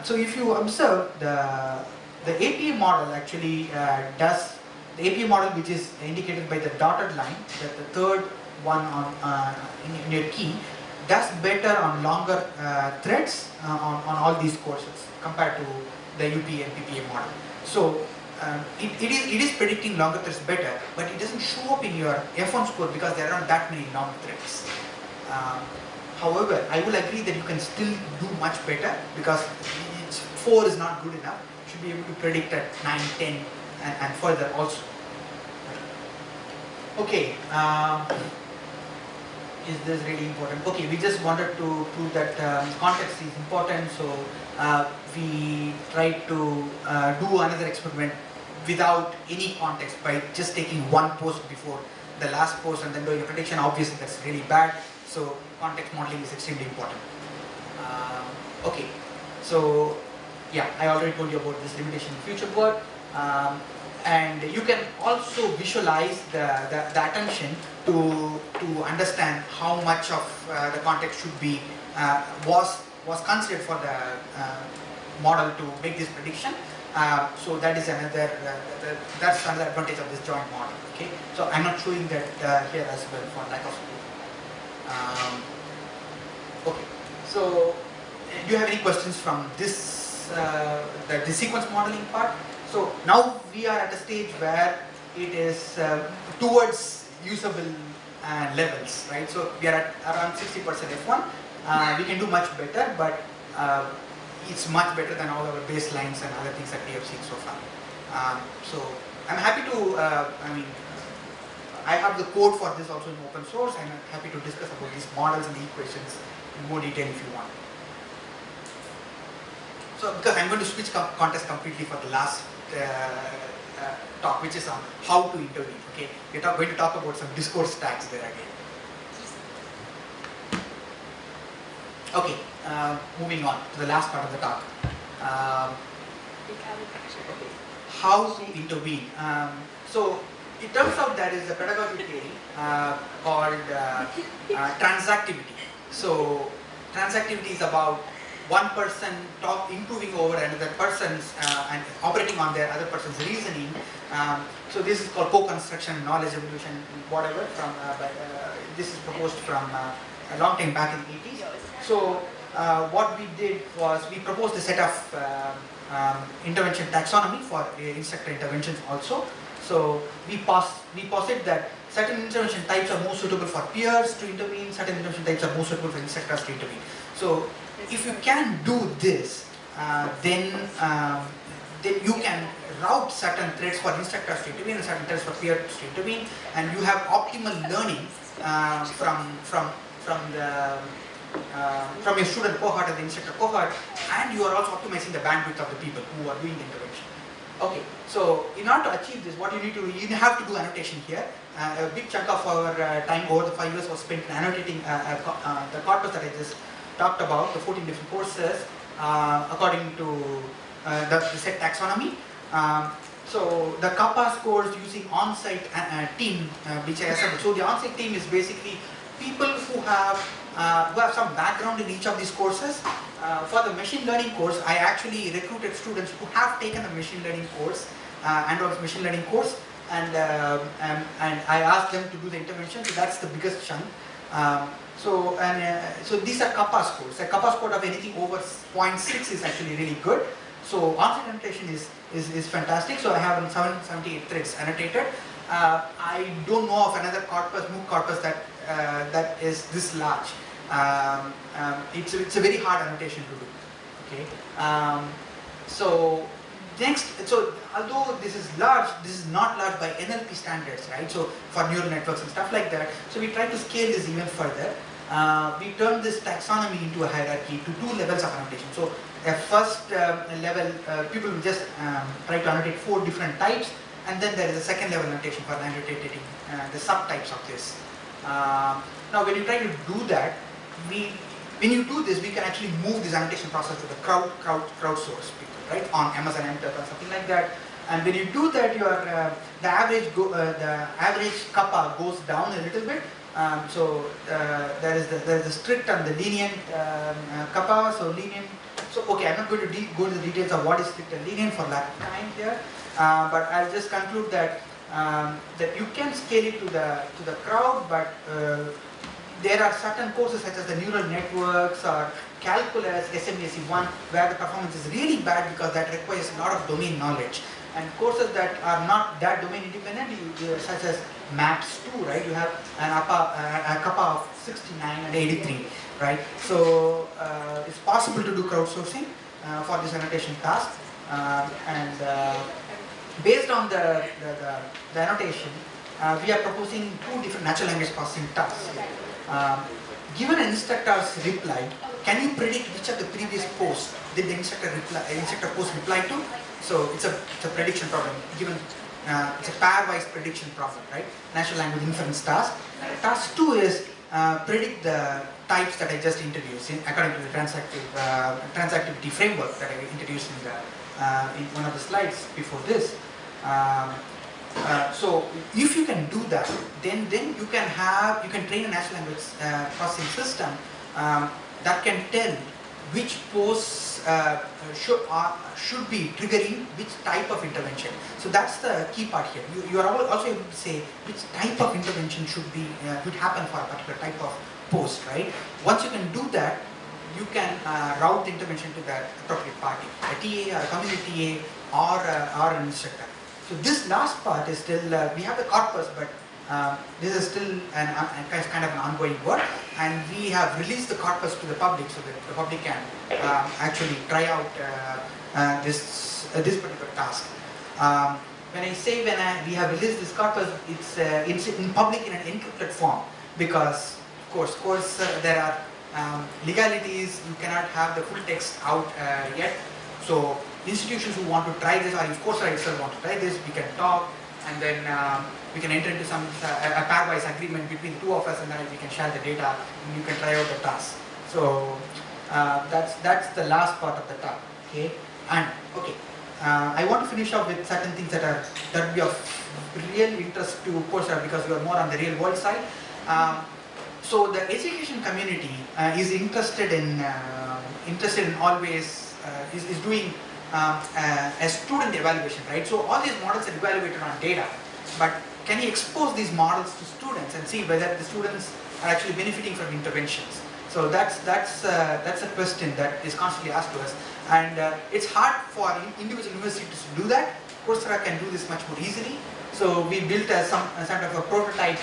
So if you observe, the APA model actually does, the APA model which is indicated by the dotted line, that the third one on in your key, does better on longer threads on all these courses compared to the UP and PPA model. So it is predicting longer threads better, but it doesn't show up in your F1 score because there aren't that many long threads. However, I will agree that you can still do much better because 4 is not good enough. You should be able to predict at 9, 10 and further also. Okay, is this really important? Okay, we just wanted to prove that context is important, so we tried to do another experiment without any context by just taking one post before the last post and then doing a prediction. Obviously that's really bad, so context modeling is extremely important. Okay, so yeah, I already told you about this limitation in future work. And you can also visualize the attention to understand how much of the context should be was considered for the model to make this prediction. So that is another that's another advantage of this joint model. Okay, so I'm not showing that here as well for lack of school. Okay, so do you have any questions from this the sequence modeling part? So now we are at a stage where it is towards usable levels, right? So we are at around 60% F1. We can do much better, but it's much better than all our baselines and other things that we have seen so far. So I'm happy to, I have the code for this also in open source, and I'm happy to discuss about these models and the equations in more detail if you want. So because I'm going to switch context completely for the last talk, which is on how to intervene. Okay, we're going to talk about some discourse tags there again. Okay, moving on to the last part of the talk. Okay, how to intervene. So it turns out there is a pedagogical theory called transactivity. So transactivity is about one person improving over another person's and operating on their other person's reasoning. So this is called co-construction, knowledge evolution, whatever. From this is proposed from a long time back in the 80s. So what we did was we proposed a set of intervention taxonomy for instructor interventions also. So we posit that certain intervention types are more suitable for peers to intervene, certain intervention types are more suitable for instructors to intervene. So if you can do this, then you can route certain threads for instructors to intervene and certain threads for peers to intervene, and you have optimal learning from your student cohort and the instructor cohort, and you are also optimizing the bandwidth of the people who are doing the intervention. Okay, so in order to achieve this, what you need to do, you have to do annotation here. A big chunk of our time over the 5 years was spent in annotating the corpus that I just talked about, the 14 different courses, according to the set taxonomy. So the CAPA scores using on-site team, which I assembled. So the on-site team is basically people who have some background in each of these courses. For the machine learning course, I actually recruited students who have taken a machine learning course, Android's machine learning course, and I asked them to do the intervention. So that's the biggest chunk. So these are CAPA scores. A CAPA score of anything over 0.6 is actually really good. So on-site annotation is fantastic. So I have 778 threads annotated. I don't know of another corpus, MOOC corpus that is this large. It's a very hard annotation to do. Okay. So next, so although this is large, this is not large by NLP standards, right? So for neural networks and stuff like that. So we try to scale this even further. We turn this taxonomy into a hierarchy to 2 levels of annotation. So a first level, people will just try to annotate 4 different types, and then there is a second level annotation for annotating the subtypes of this. Now when you try to do that, when you do this, we can actually move this annotation process to the crowdsource people, right? On Amazon MTurk or something like that. And when you do that, your the average kappa goes down a little bit. So there is the strict and the lenient kappa. So lenient. So okay, I'm not going to go to the details of what is strict and lenient for lack of time here. But I'll just conclude that that you can scale it to the crowd, but there are certain courses such as the neural networks or calculus, SMAC 1, where the performance is really bad because that requires a lot of domain knowledge. And courses that are not that domain independent, such as MAPS 2, right? You have a kappa of 69 and 83, right? So it's possible to do crowdsourcing for this annotation task. Based on the annotation, we are proposing 2 different natural language processing tasks. Given an instructor's reply, can you predict which of the previous posts did the instructor post reply to? So it's a prediction problem. Given it's a pairwise prediction problem, right? Natural language inference task. Task 2 is predict the types that I just introduced according to the transactivity framework that I introduced in one of the slides before this. So if you can do that, then you can train a natural language processing system that can tell which posts should be triggering which type of intervention. So that's the key part here. You are also able to say which type of intervention should happen for a particular type of post, right? Once you can do that, you can route the intervention to the appropriate party, a TA or a community TA or an instructor. So this last part is still, we have the corpus, but this is still kind of an ongoing work, and we have released the corpus to the public so that the public can actually try out this particular task. When I say we have released this corpus, it's in public in an encrypted form, because of course there are legalities. You cannot have the full text out yet. So institutions who want to try this, or if Coursera itself want to try this, we can talk, and then we can enter into a pairwise agreement between the 2 of us, and then we can share the data, and you can try out the task. So that's the last part of the talk. Okay, and okay, I want to finish up with certain things that would be of real interest to Coursera, because you are more on the real world side. So the education community is interested in always is doing a student evaluation, right? So all these models are evaluated on data, but can you expose these models to students and see whether the students are actually benefiting from interventions? So that's a question that is constantly asked to us, and it's hard for individual universities to do that. Coursera can do this much more easily. So we built some sort of a prototype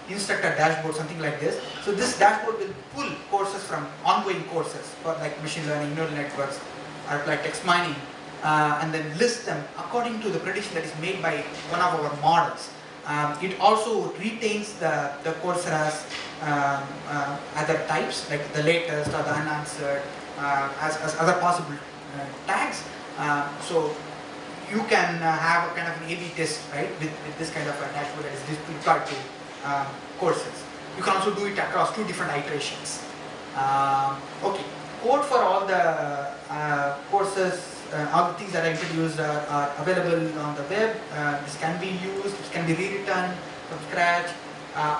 instructor dashboard, something like this. So this dashboard will pull courses from ongoing courses, for like machine learning, neural networks, or applied text mining, and then list them according to the prediction that is made by one of our models. It also retains the Coursera's other types, like the latest or the unanswered, as other possible tags. So you can have a kind of an A/B test, right, with this kind of a dashboard that is deployed to courses. You can also do it across 2 different iterations. Okay, code for all the courses, all the things that I introduced are available on the web. This can be used, it can be rewritten from scratch.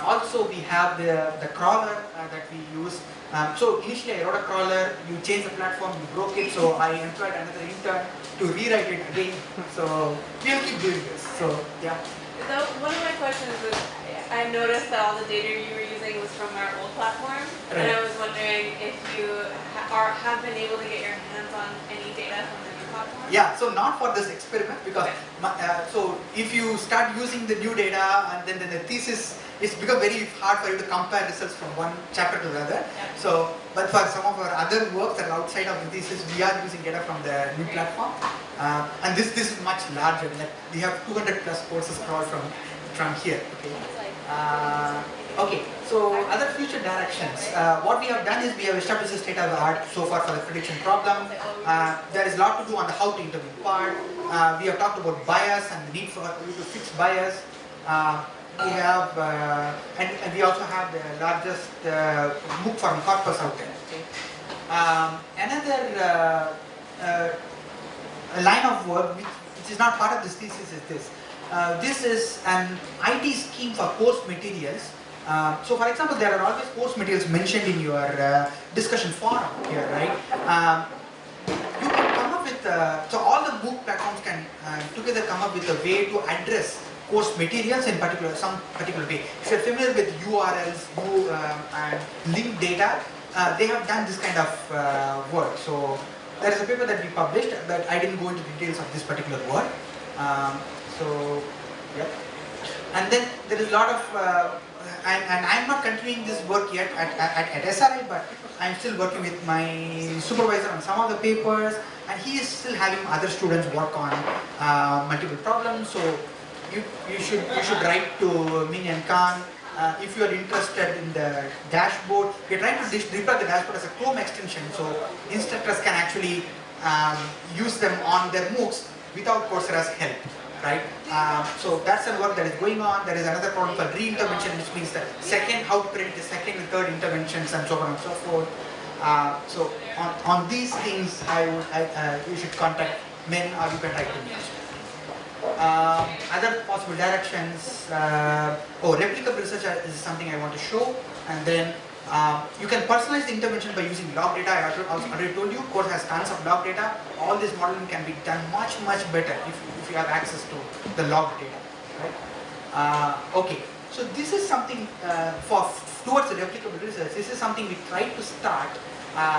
Also, we have the crawler that we use. So initially I wrote a crawler, you changed the platform, you broke it, so I employed another intern to rewrite it again. So we'll keep doing this. So yeah. So one of my questions was, I noticed that all the data you were using was from our old platform, and I was wondering if you have been able to get your hands on any data from the new platform? Yeah, so not for this experiment, because so if you start using the new data and then the thesis, it's become very hard for you to compare results from one chapter to the other. Yeah. So but for some of our other work that are outside of the thesis, we are using data from the new platform. And this is much larger. Like we have 200 plus courses crawled from here. Okay. Okay. So other future directions. What we have done is we have established a state of the art so far for the prediction problem. There is a lot to do on the how to intervene part. We have talked about bias and the need for you to fix bias. We have, and we also have the largest MOOC form corpus out there. Okay. Another line of work which is not part of this thesis is this. This is an IT scheme for course materials. So for example, there are always course materials mentioned in your discussion forum here, right? You can come up with, so all the MOOC platforms can together come up with a way to address course materials in particular, some particular way. If you're familiar with URLs and link data, they have done this kind of work. So there is a paper that we published, but I didn't go into details of this particular work. So, yeah. And then there is a lot of, and I'm not continuing this work yet at SRI, but I'm still working with my supervisor on some of the papers, and he is still having other students work on multiple problems. So you should write to Min and Khan if you are interested in the dashboard. We're trying to deploy the dashboard as a Chrome extension, so instructors can actually use them on their MOOCs without Coursera's help. Right? So that's the work that is going on. There is another problem called re-intervention, which means the second, how to predict the second and third interventions and so on and so forth. So on these things, you should contact Min or you can write to me. Other possible directions, replicable research is something I want to show, and then you can personalize the intervention by using log data. I already told you, Course has tons of log data. All this modeling can be done much better if you have access to the log data. Right? Okay, so this is something towards the replicable research. This is something we tried to start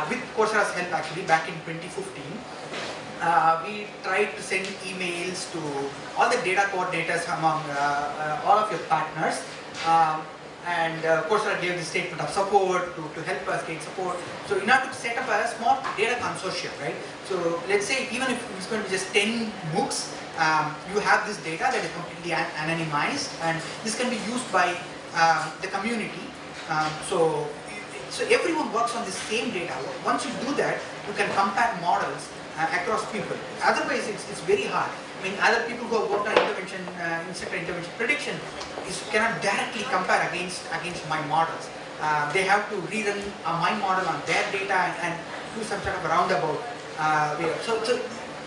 with Coursera's help actually back in 2015. We tried to send emails to all the data coordinators among all of your partners. And Coursera gave the statement of support to help us get support. So in order to set up a small data consortium, right? So let's say even if it's going to be just 10 MOOCs, you have this data that is completely anonymized, and this can be used by the community. So everyone works on the same data. Once you do that, you can compare models across people. Otherwise, it's very hard. I mean, other people who have worked on instructor intervention prediction cannot directly compare against my models. They have to rerun my model on their data and do some sort of a roundabout way. So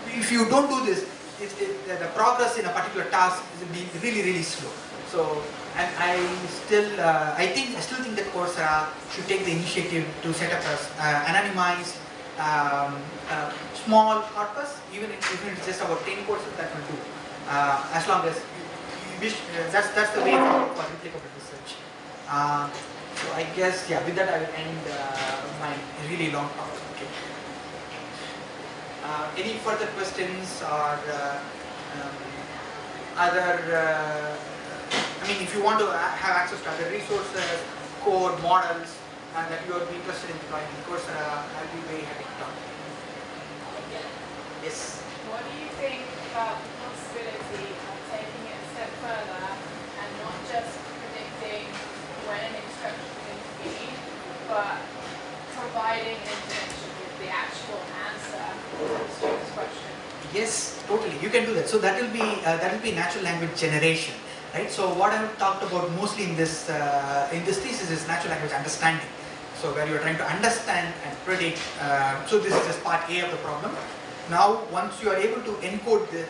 if you don't do this, the progress in a particular task will be really slow. So, and I still think that Coursera should take the initiative to set up an anonymized small corpus, even if it's just about 10 courses, that will do. As long as you wish, that's the way for replicable research. So I guess, yeah, with that I will end my really long talk. Okay. Any further questions or I mean, if you want to have access to other resources, code, models, and that you would be interested in deploying in Coursera, I'll be very happy to talk. Yes? What do you think about the possibility of taking it a step further and not just predicting when an instruction is going to be, but providing an intervention with the actual answer to the student's question? Yes, totally. You can do that. So that will be natural language generation, right? So what I have talked about mostly in this thesis is natural language understanding. So where you are trying to understand and predict. So this is just part A of the problem. Now, once you are able to encode the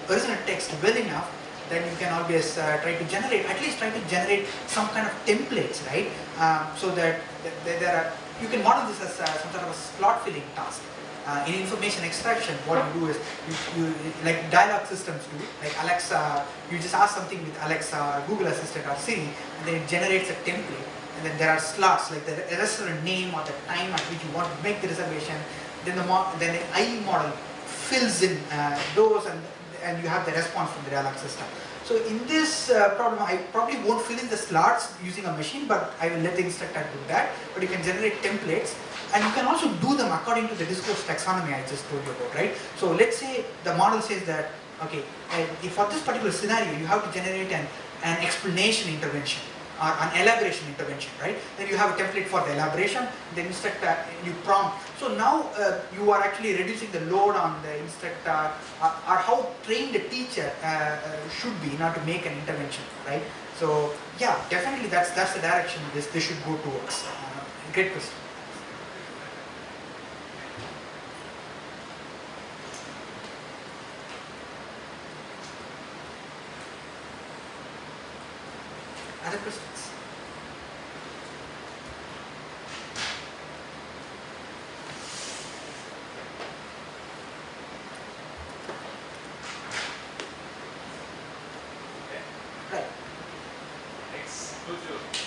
original text well enough, then you can always try to generate some kind of templates, right? So that you can model this as some sort of a slot filling task. In information extraction, what you do is you like dialogue systems do, like Alexa. You just ask something with Alexa, Google Assistant, or Siri, and then it generates a template. And then there are slots like the restaurant name or the time at which you want to make the reservation. Then the IE model fills in those, and you have the response from the dialogue system. So in this problem, I probably won't fill in the slots using a machine, but I will let the instructor do that. But you can generate templates, and you can also do them according to the discourse taxonomy I just told you about, right? So let's say the model says that, okay, if for this particular scenario, you have to generate an explanation intervention or an elaboration intervention, right? Then you have a template for the elaboration, the instructor, you prompt. So now you are actually reducing the load on the instructor, or how trained the teacher should be in order to make an intervention, right? So yeah, definitely that's the direction this should go towards. Great question. Other questions? Okay. Right. Thanks. Muthu.